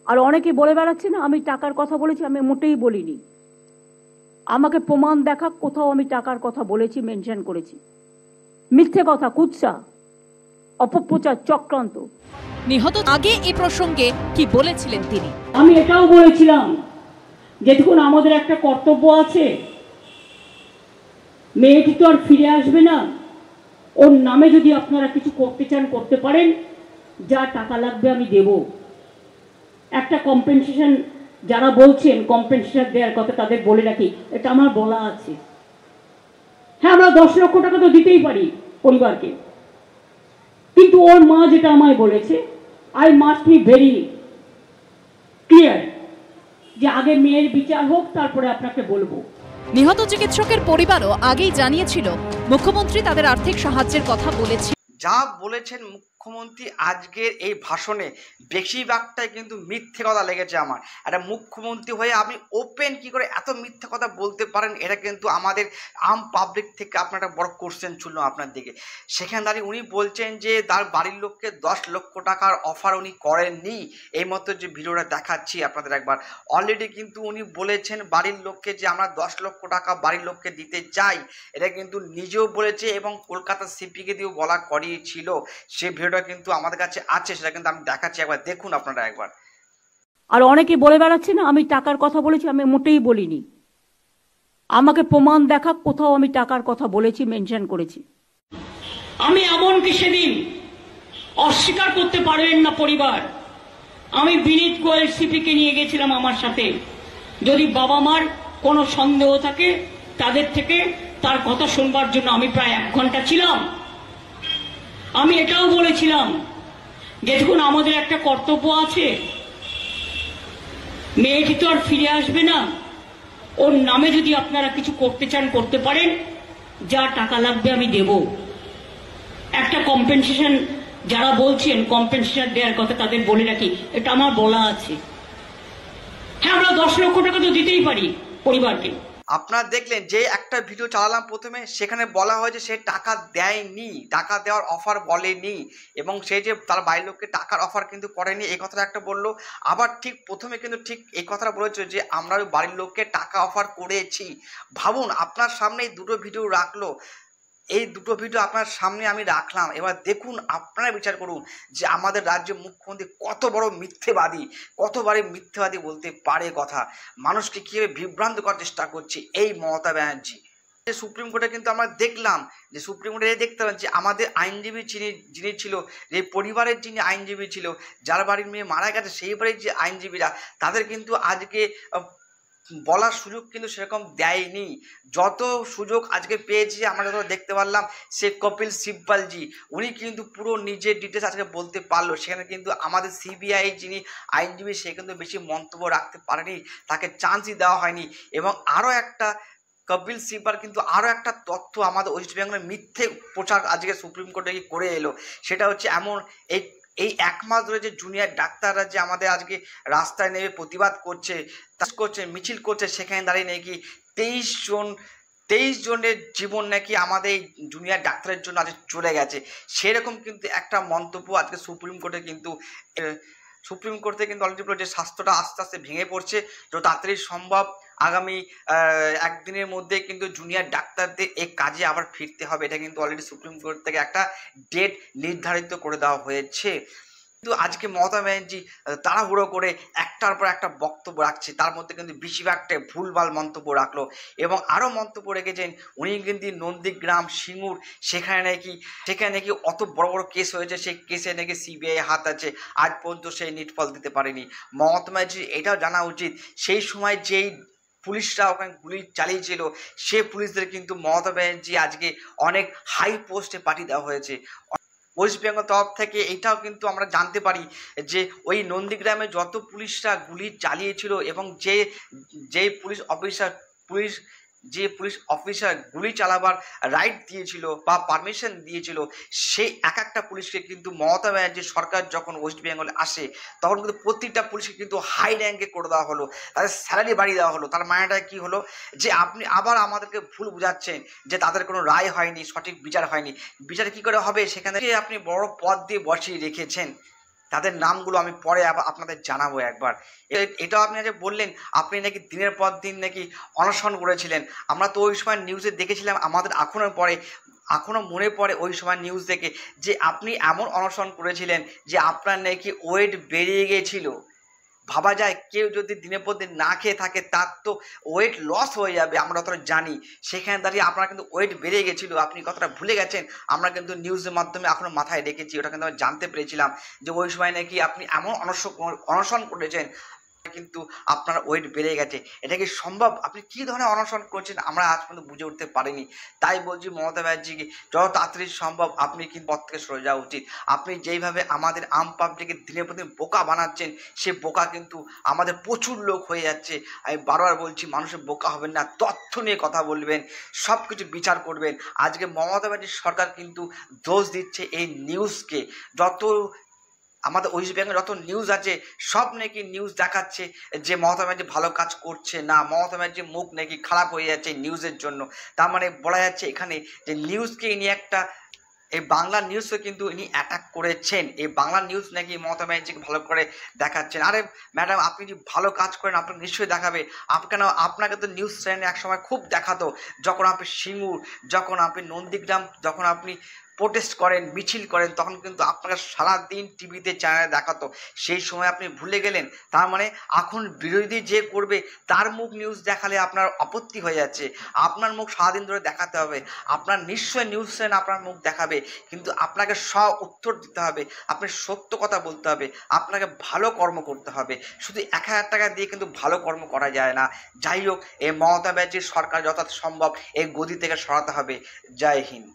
আর অনেকে বলে বেড়াচ্ছে না আমি টাকার কথা বলেছি, আমি মোটেই বলিনি। আমাকে প্রমাণ দেখা, কোথাও আমি টাকার কথা বলেছি, মেনশন করেছি? মিথ্যে কথা, কুৎসা, অপপ্রচার, চক্রান্ত। নিহত আগে এই প্রসঙ্গে কি বলেছিলেন তিনি? আমি এটাও বলেছিলাম যে দেখুন, আমাদের একটা কর্তব্য আছে, মেয়েটি তো আর ফিরে আসবে না, ওর নামে যদি আপনারা কিছু করতে চান করতে পারেন, যা টাকা লাগবে আমি দেব। একটা কম্পেনসেশন, যারা বলছেন কম্পেনসেশন দেওয়ার কথা তাদের বলে রাখি, এটা আমার বলা আছে। হ্যাঁ, আমরা 10 লক্ষ টাকা তো দিতেই পারি পরিবারকে, কিন্তু ওর মা যেটা আমায় বলেছে, I must be very clear যে আগে মেয়ের বিচার হোক, তারপরে আপনাকে বলবো। নিহত চিকিৎসকের পরিবারও আগেই জানিয়েছিল মুখ্যমন্ত্রী তাদের আর্থিক সাহায্যের কথা বলেছে। যা বলেছেন মুখ্যমন্ত্রী আজকের এই ভাষণে বেশিরভাগটাই কিন্তু মিথ্যে কথা লেগেছে আমার। একটা মুখ্যমন্ত্রী হয়ে আপনি ওপেন কি করে এত মিথ্যে কথা বলতে পারেন, এটা কিন্তু আমাদের আম পাবলিক থেকে আপনার একটা বড় কোশ্চেন ছিল আপনার দিকে। সেখানে দাঁড়িয়ে উনি বলছেন যে তার বাড়ির লোককে 10 লক্ষ টাকার অফার উনি করেননি। এই মতো যে ভিডিওটা দেখাচ্ছি আপনাদের একবার, অলরেডি কিন্তু উনি বলেছেন বাড়ির লোককে যে আমরা 10 লক্ষ টাকা বাড়ির লোককে দিতে চাই। এটা কিন্তু নিজেও বলেছে এবং কলকাতা সিপিকে দিয়েও বলা করিয়েছিল। সেই ভিডিওটা কিন্তু আমাদের কাছে আছে, সেটা কিন্তু আমি দেখাচ্ছি, একবার দেখুন আপনারা একবার। আর অনেকে বলে বেড়াচ্ছে না আমি টাকার কথা বলেছি, আমি মোটেই বলিনি। আমাকে প্রমাণ দেখা, কোথাও আমি টাকার কথা বলেছি, মেনশন করেছি? আমি এমনকি সেদিন অস্বীকার করতে পারবেন না পরিবার, আমি বিনীত গোয়েল সিপিকে নিয়ে গেছিলাম আমার সাথে, যদি বাবা মার কোনো সন্দেহ থাকে তাদের থেকে তার কথা শুনবার জন্য আমি প্রায় 1 ঘন্টা ছিলাম। আমি এটাও বলেছিলাম যে দেখুন, আমাদের একটা কর্তব্য আছে, মেয়েটি তো আর ফিরে আসবে না, ওর নামে যদি আপনারা কিছু করতে চান করতে পারেন, যা টাকা লাগবে আমি দেব। একটা কম্পেনসেশন, যারা বলছেন কম্পেনসেশন দেওয়ার কথা তাদের বলে রাখি, এটা আমার বলা আছে। হ্যাঁ, আমরা 10 লক্ষ টাকা তো দিতেই পারি পরিবারকে। আপনারা দেখলেন যে একটা ভিডিও চালালাম প্রথমে, সেখানে বলা হয় যে সে টাকা দেয়নি, টাকা দেওয়ার অফার বলেনি, এবং সে যে তার বাড়ির লোককে টাকার অফার কিন্তু করেনি, এই কথাটা একটা বললো। আবার ঠিক প্রথমে কিন্তু ঠিক এই কথাটা বলেছে যে আমরা বাড়ির লোককে টাকা অফার করেছি। ভাবুন, আপনার সামনে এই দুটো ভিডিও রাখলো, এই দুটো ভিডিও আপনার সামনে আমি রাখলাম, এবার দেখুন, আপনারা বিচার করুন যে আমাদের রাজ্যের মুখ্যমন্ত্রী কত বড় মিথ্যেবাদী, কতবারই মিথ্যেবাদী বলতে পারে কথা, মানুষকে কীভাবে বিভ্রান্ত করার চেষ্টা করছে এই মমতা ব্যানার্জি। সুপ্রিম কোর্টে কিন্তু আমরা দেখলাম যে সুপ্রিম কোর্টে দেখতে পাবেন যে আমাদের আইনজীবী যিনি ছিল, যে পরিবারের যিনি আইনজীবী ছিল, যার বাড়ির মেয়ে মারা গেছে, সেই বাড়ির যে আইনজীবীরা, তাদের কিন্তু আজকে বলার সুযোগ কিন্তু সেরকম দেয়নি। যত সুযোগ আজকে পেয়েছি আমরা যত দেখতে পারলাম, সে কপিল সিব্বলজি উনি কিন্তু পুরো নিজের ডিটেলস আজকে বলতে পারলো। সেখানে কিন্তু আমাদের সিবিআই যিনি আইনজীবী, সে কিন্তু বেশি মন্তব্য রাখতে পারেনি, তাকে চান্সই দেওয়া হয়নি। এবং আরও একটা কপিল সিব্বল কিন্তু আরও একটা তথ্য আমাদের ওয়েস্ট বেঙ্গলের মিথ্যে প্রচার আজকে সুপ্রিম কোর্টে করে এলো। সেটা হচ্ছে এমন, এই 1 মাস ধরে যে জুনিয়র ডাক্তাররা যে আমাদের আজকে রাস্তায় নেমে প্রতিবাদ করছে, মিছিল করছে, সেখানে দাঁড়িয়ে নাকি 23 জনের জীবন নাকি আমাদের এই জুনিয়র ডাক্তারের জন্য আজকে চলে গেছে, সেরকম কিন্তু একটা মন্তব্য আজকে সুপ্রিম কোর্টে কিন্তু অলরেডি বলে যে স্বাস্থ্যটা আস্তে আস্তে ভেঙে পড়ছে, যত তাড়াতাড়ি সম্ভব আগামী 1 দিনের মধ্যে কিন্তু জুনিয়র ডাক্তারদের এই কাজে আবার ফিরতে হবে। এটা কিন্তু অলরেডি সুপ্রিম কোর্ট থেকে একটা ডেট নির্ধারিত করে দেওয়া হয়েছে। কিন্তু আজকে মমতা ব্যানার্জি তাড়াহুড়ো করে একটার পর একটা বক্তব্য রাখছে, তার মধ্যে কিন্তু বেশিরভাগটা ভুলভাল মন্তব্য রাখলো। এবং আরও মন্তব্য রেখেছেন উনি কিন্তু নন্দীগ্রাম, সিঙ্গুর, সেখানে নাকি অত বড় বড় কেস হয়েছে, সেই কেসে নাকি সিবিআই হাত আছে, আজ পর্যন্ত সেই নিটফল দিতে পারেনি। মমতা ব্যানার্জি এটাও জানা উচিত, সেই সময় যেই পুলিশরা ওখানে গুলি চালিয়েছিল, সে পুলিশদের কিন্তু মমতা ব্যানার্জি আজকে অনেক হাই পোস্টে পাঠিয়ে দেওয়া হয়েছে। ওয়েস্ট বেঙ্গল তরফ থেকে এটাও কিন্তু আমরা জানতে পারি যে ওই নন্দীগ্রামে যত পুলিশরা গুলি চালিয়েছিল এবং যে পুলিশ অফিসার গুলি চালাবার রাইট দিয়েছিল বা পারমিশন দিয়েছিল, সেই একটা পুলিশকে কিন্তু মমতা ব্যানার্জির সরকার যখন ওয়েস্ট বেঙ্গলে আসে, তখন কিন্তু প্রত্যেকটা পুলিশকে কিন্তু হাই র্যাঙ্কে করে দেওয়া হলো, তাদের স্যালারি বাড়িয়ে দেওয়া হলো। তার মানেটা কি হলো যে আপনি আবার আমাদেরকে ভুল বুঝাচ্ছেন যে তাদের কোনো রায় হয়নি, সঠিক বিচার হয়নি। বিচার কি করে হবে? সেখানে আপনি বড় পদ দিয়ে বসিয়ে রেখেছেন। তাদের নামগুলো আমি পরে আবার আপনাদের জানাবো একবার। এটাও আপনি যে বললেন আপনি নাকি দিনের পর দিন নাকি অনশন করেছিলেন, আমরা তো ওই সময় নিউজে দেখেছিলাম, আমাদের এখনও মনে পড়ে ওই সময় নিউজ দেখে যে আপনি এমন অনশন করেছিলেন যে আপনার নাকি ওয়েট বেরিয়ে গিয়েছিল। ভাবা যায় কেউ যদি দিনের পর দিন না খেয়ে থাকে তার তো ওয়েট লস হয়ে যাবে, আমরা অতটা জানি। সেখানে দাঁড়িয়ে আপনার কিন্তু ওয়েট বেড়ে গেছিলো, আপনি কথাটা ভুলে গেছেন। আমরা কিন্তু নিউজের মাধ্যমে এখনও মাথায় রেখেছি, ওটা কিন্তু আমরা জানতে পেরেছিলাম যে ওই সময় নাকি আপনি এমন অনশন করেছেন কিন্তু আপনার ওয়েট বেড়ে গেছে। এটা কি সম্ভব? আপনি কী ধরনের অনশন করছেন আমরা আজ পর্যন্ত বুঝে উঠতে পারিনি। তাই বলছি মমতা ব্যানার্জিকে যত তাড়াতাড়ি সম্ভব আপনি কিন্তু পথ থেকে সরে যাওয়া উচিত। আপনি যেইভাবে আমাদের আম পাবলিকের দিনের পর দিন বোকা বানাচ্ছেন, সে বোকা কিন্তু আমাদের প্রচুর লোক হয়ে যাচ্ছে। আমি বারবার বলছি মানুষের বোকা হবেন না, তথ্য নিয়ে কথা বলবেন, সব কিছু বিচার করবেন। আজকে মমতা ব্যানার্জির সরকার কিন্তু দোষ দিচ্ছে এই নিউজকে। যত আমাদের ওয়েস্ট বেঙ্গল যত নিউজ আছে সব নাকি নিউজ দেখাচ্ছে যে মমতা ব্যানার্জি ভালো কাজ করছে না, মমতা ব্যানার্জির মুখ নাকি খারাপ হয়ে যাচ্ছে এই নিউজের জন্য। তার মানে বলা যাচ্ছে এখানে যে নিউজকে ইনি একটা এই বাংলা নিউজকে কিন্তু ইনি অ্যাটাক করেছেন। এই বাংলা নিউজ নাকি মমতা ব্যানার্জিকে ভালো করে দেখাচ্ছেন। আরে ম্যাডাম, আপনি যদি ভালো কাজ করেন আপনাকে নিশ্চয়ই দেখাবে। আপনাকে তো নিউজ চ্যানেলে একসময় খুব দেখাতো, যখন আপনি সিঙ্গুর, যখন আপনি নন্দীগ্রাম, যখন আপনি প্রোটেস্ট করেন, মিছিল করেন, তখন কিন্তু আপনাকে সারাদিন টিভিতে চ্যানেলে দেখাতো। সেই সময় আপনি ভুলে গেলেন। তার মানে এখন বিরোধী যে করবে তার মুখ নিউজ দেখালে আপনার আপত্তি হয়ে যাচ্ছে। আপনার মুখ সারাদিন ধরে দেখাতে হবে, আপনার নিশ্চয়ই নিউজ চ্যানেল আপনার মুখ দেখাবে, কিন্তু আপনাকে সব উত্তর দিতে হবে, আপনি সত্য কথা বলতে হবে, আপনাকে ভালো কর্ম করতে হবে। শুধু 1000 টাকা দিয়ে কিন্তু ভালো কর্ম করা যায় না। যাই হোক, এই মমতা ব্যানার্জির সরকার যত সম্ভব এই গদি থেকে সরাতে হবে। জয় হিন্দ।